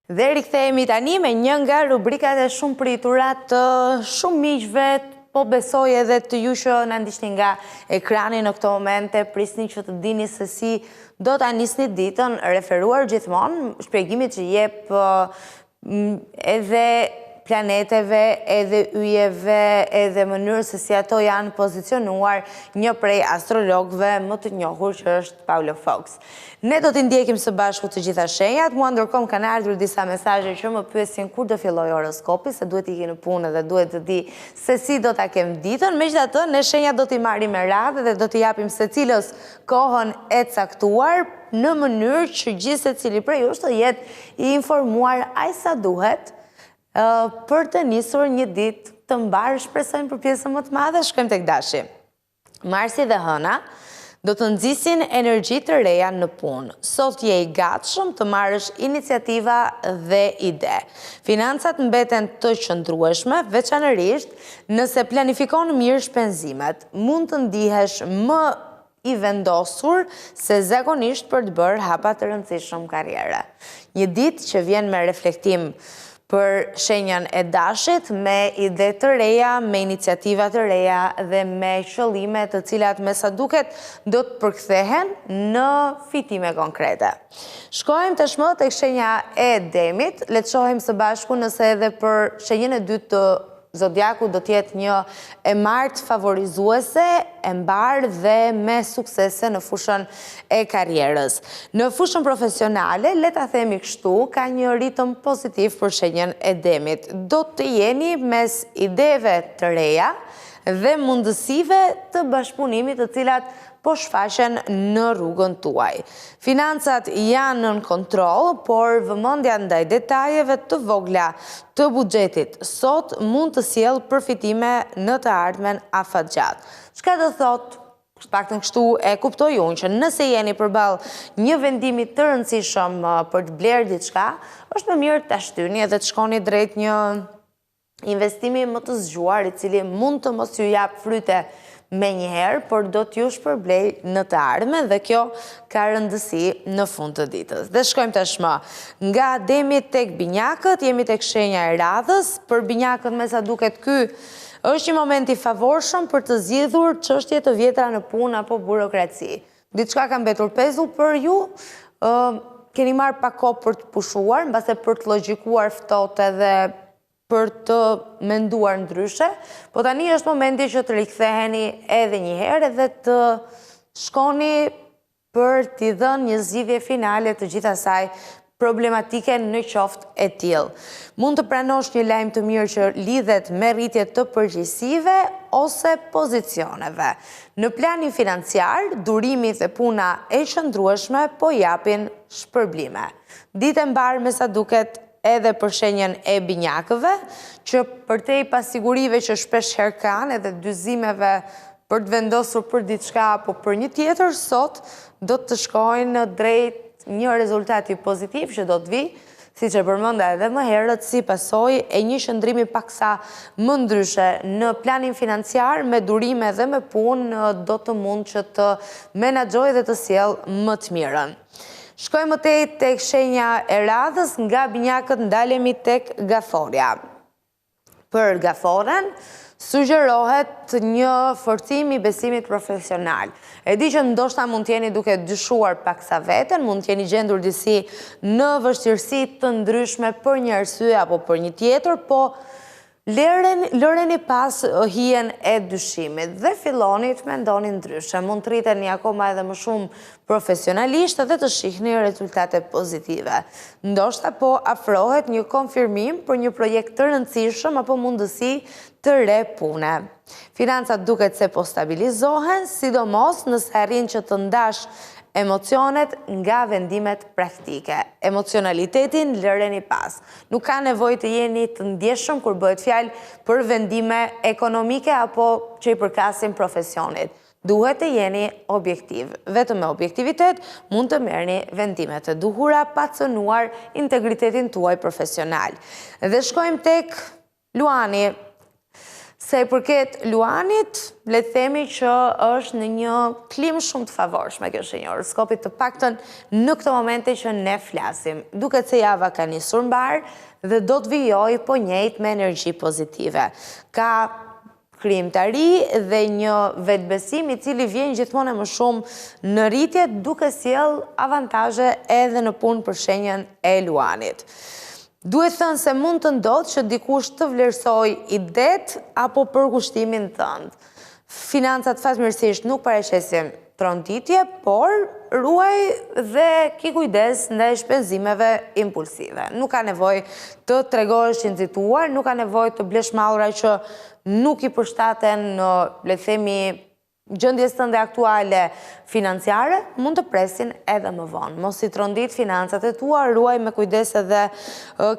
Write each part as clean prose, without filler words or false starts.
Dhe rikthehemi tani me një nga rubrikat e shumë pritura të shumë miqve, po besoj edhe të ju që na ndiqni nga ekrani në këto momente, prisni që të dini se si do ta nisni ditën, referuar gjithmonë shpjegimit që jep edhe planeteve, edhe yjeve, edhe mënyrës se si ato janë pozicionuar, një prej astrologëve më të njohur që është Paulo Fox. Ne do t'i ndjekim së bashku të gjitha shenjat, mua ndërkohë kanë ardhur disa mesazhe që më pyesin kur do filloj horoskopi, se duhet i në punë dhe duhet të di se si do ta kem ditën. Megjithatë, ne shenjat do t'i marrim me radhë dhe do t'i japim secilës kohën e caktuar në mënyrë që gjithë secili prej jush të jetë i informuar aq sa duhet për të nisur një ditë të mbarë, shpresojmë për pjesën më të madhe. Shkojmë tek Dashi. Marsi dhe Hëna do të nxisin energji të reja në punë. Sot je i gatshëm të marrësh iniciativa dhe ide. Financat mbeten të qëndrueshme, veçanërisht nëse planifikon mirë shpenzimet. Mund të ndihesh më i vendosur se zakonisht për të bërë hapa të rëndësishëm karriere. Një ditë që vjen me reflektim për shenjën e Dashit, me ide të reja, me iniciativa të reja dhe me qëllime të cilat me sa duket do të përkthehen në fitime konkrete. Shkojmë tashmë tek shenja e Demit, le të shohim së bashku nëse edhe për shenjën e dytë të Zodiaku do t'jetë një e martë favorizuese, e mbarë dhe me suksese në fushën e karrierës. Në fushën profesionale, le ta themi kështu, ka një ritëm pozitiv për shenjën e Demit. Do të jeni mes ideve të reja dhe mundësive të bashkëpunimit të cilat po shfaqen në rrugën tuaj. Financat janë në kontroll, por vëmendja ndaj detajeve të vogla të buxhetit sot mund të sjellë përfitime në të ardhmen afatgjat. Çka do thotë? Paktën kështu e kuptoj unë që nëse jeni përballë një vendimi të rëndësishëm për të blerë diçka, është më mirë ta shtyni edhe të shkoni drejt një investimi më të zgjuar, i cili mund të mos ju jap fryte me njëherë, por do t'ju shpërblej në të ardhmen dhe kjo ka rëndësi në fund të ditës. Dhe shkojmë tashmë nga Demi tek Binjakët, jemi tek shenja e radhës. Për Binjakët me sa duket ky është një moment i favorshëm për të zgjidhur çështje të vjetra në punë apo burokraci. Diçka ka mbetur pezull për ju, keni marrë pak kohë për të pushuar, mbase për të logjikuar ftohtë edhe për të menduar ndryshe, po tani është momenti që të riktheheni edhe një herë dhe të shkoni për t'i dhënë një zgjidhje finale të gjithë asaj problematike në qoftë e tillë. Mund të pranosh një lajm të mirë që lidhet me rritje të përgjegjësive ose pozicioneve. Në planin financiar, durimi dhe puna e qëndrueshme po japin shpërblime. Ditë e mbarë me sa duket edhe për shenjën e Binjakëve, që përtej pasigurive që shpesh herë kanë edhe dyzimeve për të vendosur për diçka apo për një tjetër, sot do të shkojnë drejt një rezultati pozitiv që do të vi, siç e përmenda edhe më herët, si pasojë e një qëndrimi paksa më ndryshe në planin financiar, me durime dhe me punë, do të mund që të menaxhojë dhe të sjellë më të mirën. Shkojmë tek shenja e radhës, nga Binjakët ndalemi tek Gaforja. Për Gaforen, sugjerohet një forcim i besimit profesional. E di që ndoshta mund t'jeni duke dyshuar paksa veten, mund t'jeni gjendur disi në vështirësi të ndryshme për një arsye apo për një tjetër, po lëreni pas hijen e dyshimit dhe filloni të mendoni ndryshe. Mund të rriteni akoma edhe më shumë profesionalisht dhe të shihni rezultate pozitive. Ndoshta po afrohet një konfirmim për një projekt të rëndësishëm apo mundësi të re pune. Financat duket se po stabilizohen, sidomos nëse arrin që të ndash emocionet nga vendimet praktike. Emocionalitetin lëreni pas. Nuk ka nevojë të jeni të ndjeshëm kur bëhet fjalë për vendime ekonomike apo që i përkasin profesionit. Duhet të jeni objektiv. Vetëm me objektivitet mund të merrni vendime të duhura pa cënuar integritetin tuaj profesional. Dhe shkojmë tek Luani. Se i përket luanit, le të themi që është në një klim shumë të favorshme kjo shenjë horoskopit, të paktën në këto momente që ne flasim. Duket se java ka nisur mbar dhe do të vijoj po njëjtë me energji pozitive. Ka krijimtari dhe një vetbesim i cili vjen gjithmonë më shumë në rritje, duke sjell avantazhe edhe në punë për shenjën e luanit. Duhet thënë se mund të ndodhë që dikush të vlerësoj idet apo përkushtimin tënd. Financat fatmirësisht nuk paraqesin tronditje, por ruaj dhe ki kujdes ndaj shpenzimeve impulsive. Nuk ka nevojë të tregohesh i nxituar, nuk ka nevojë të blesh mallra që nuk i përshtaten në, le të themi, gjendjes tënde aktuale financiare, mund të presin edhe më vonë. Mos i trondit financat e tua, ruaj me kujdes edhe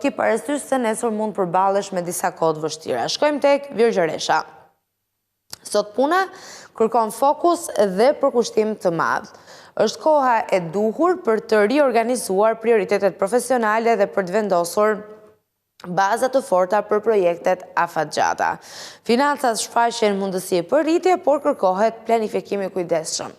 ki parasysh se nesër mund përballesh me disa kohë vështira. Shkojmë tek Virgjëresha. Sot puna kërkon fokus dhe përkushtim të madh. Është koha e duhur për të riorganizuar prioritetet profesionale dhe për të vendosur bazat të forta për projektet afatgjata. Financat shfaqen mundësi për rritje, por kërkohet planifikimi kujdesshëm.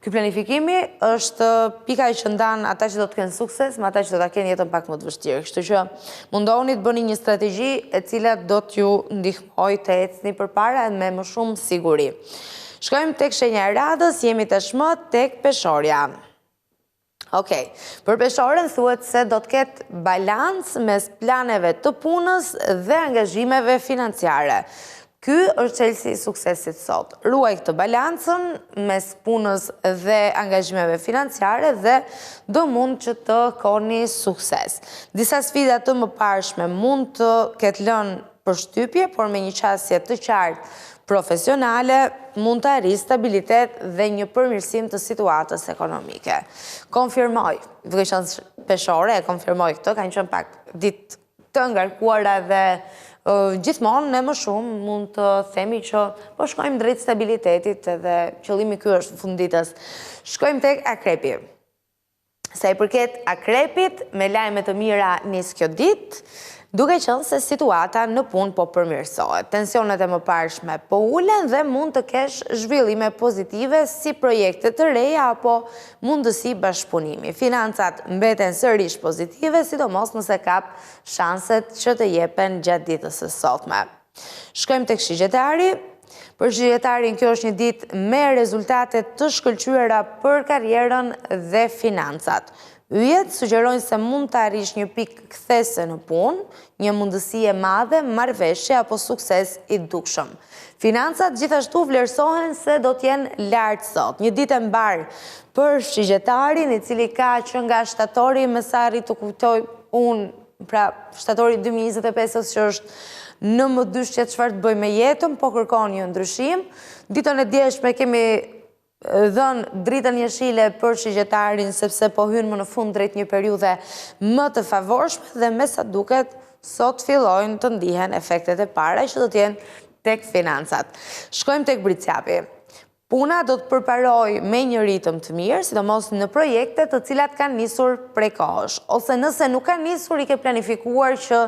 Ky planifikimi është pika që ndan ata që do të kenë sukses me ata që do ta kenë jetën pak më të vështirë. Kështu që mundohuni të bëni një strategji e cila do t'ju ndihmojë të ecni përpara me më shumë siguri. Shkojmë tek shenja e radhës, jemi tashmë tek peshorja. Okej, për peshorën thuhet se do të ketë balans mes planeve të punës dhe angazhimeve financiare. Ky është çelësi i suksesit sot. Ruaj këtë balancën mes punës dhe angazhimeve financiare dhe do mund që të koni sukses. Disa sfida të mëparshme mund të ketë lënë përshtypje, por me një qasje të qartë profesionale mund të arrijë stabilitet dhe një përmirësim të situatës ekonomike. Konfirmoj, duke qenë peshore, e konfirmoj këtë, kanë qenë pak ditë të ngarkuara dhe gjithmonë ne më shumë mund të themi që po shkojmë drejt stabilitetit edhe qëllimi ky është funditës. Shkojmë tek akrepi. Sa i përket akrepit, me lajme të mira nis kjo ditë, duke qenë se situata në punë po përmirësohet. Tensionet e mëparshme po ulen dhe mund të kesh zhvillime pozitive si projekte të reja apo mundësi bashkëpunimi. Financat mbeten sërish pozitive, sidomos nëse kap shanset që të jepen gjatë ditës së sotme. Shkojmë tek shigjetari. Për shigjetarin kjo është një ditë me rezultate të shkëlqyera për karrierën dhe financat. Yjet sugjerojnë se mund të arrish një pikë kthese në punë, një mundësi e madhe, marrëveshje apo sukses i dukshëm. Financat gjithashtu vlerësohen se do të jenë lart sot. Një ditë e mbar për shigjetarin, i cili ka që nga shtatori, me sa arrit të kujtoj unë, pra shtatori 2025 që është në më dyshje çfarë të bëj me jetën, po kërkon një ndryshim. Ditën e djeshme kemi dhënë dritën jeshile për shigjetarin sepse po hynë më në fund drejt një periudhe më të favorshme dhe me sa duket sot fillojnë të ndihen efektet e para që do të jenë tek financat. Shkojmë tek britsjapi. Puna do të përparoj me një ritëm të mirë, sidomos në projekte të cilat kanë nisur prej kohësh, ose nëse nuk kanë nisur i ke planifikuar që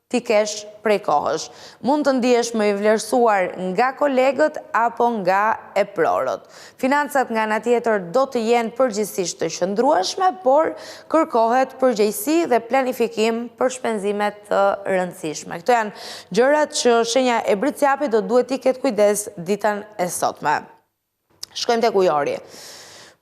ti kesh prej kohësh. Mund të ndihesh më i vlerësuar nga kolegët apo nga eprorët. Financat nga ana tjetër do të jenë përgjithsisht të qëndrueshme, por kërkohet përgjegjësi dhe planifikim për shpenzime të rëndësishme. Këto janë gjërat që shenja e britsjapit do duhet i ketë kujdes ditën e sotme. Shkojmë tek ujori.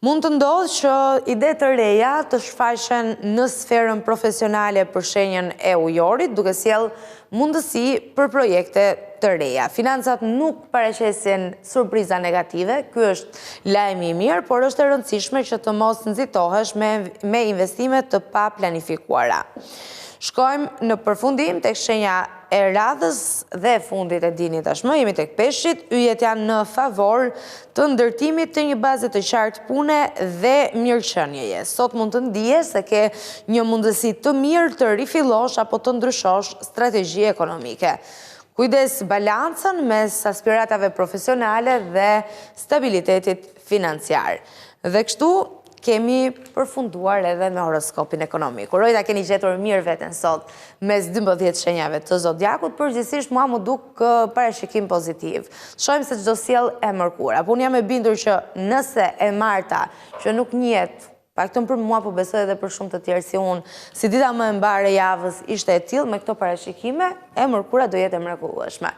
Mund të ndodhë që ide të reja të shfaqen në sferën profesionale për shenjën e ujorit, duke sjell mundësi për projekte të reja. Financat nuk paraqesin surpriza negative, ky është lajmi i mirë, por është e rëndësishme që të mos nxitohesh me investime të pa planifikuara. Shkojmë në përfundim tek shenja e radhës dhe fundit e dini tashmë, jemi tek peshqit, yjet janë në favor të ndërtimit të një baze të qartë pune dhe mirëqënieje. Sot mund të ndihesh se ke një mundësi të mirë të rifillosh apo të ndryshosh strategji ekonomike. Kujdes balancën mes aspiratave profesionale dhe stabilitetit financiar. Dhe kështu kemi përfunduar edhe me horoskopin ekonomik. Uroj ta keni gjetur mirë veten sot mes 12 shenjave të zodiakut, përgjithsisht mua më duk parashikim pozitiv. Shohim se çdo sjell e mërkura. Po unë jam e bindur që nëse e marta, që nuk njihet, paktën për mua, po besoj edhe për shumë të tjerë si unë, si dita më e mbarë e javës ishte e tillë, me këto parashikime, e mërkura do jetë e mrekullueshme.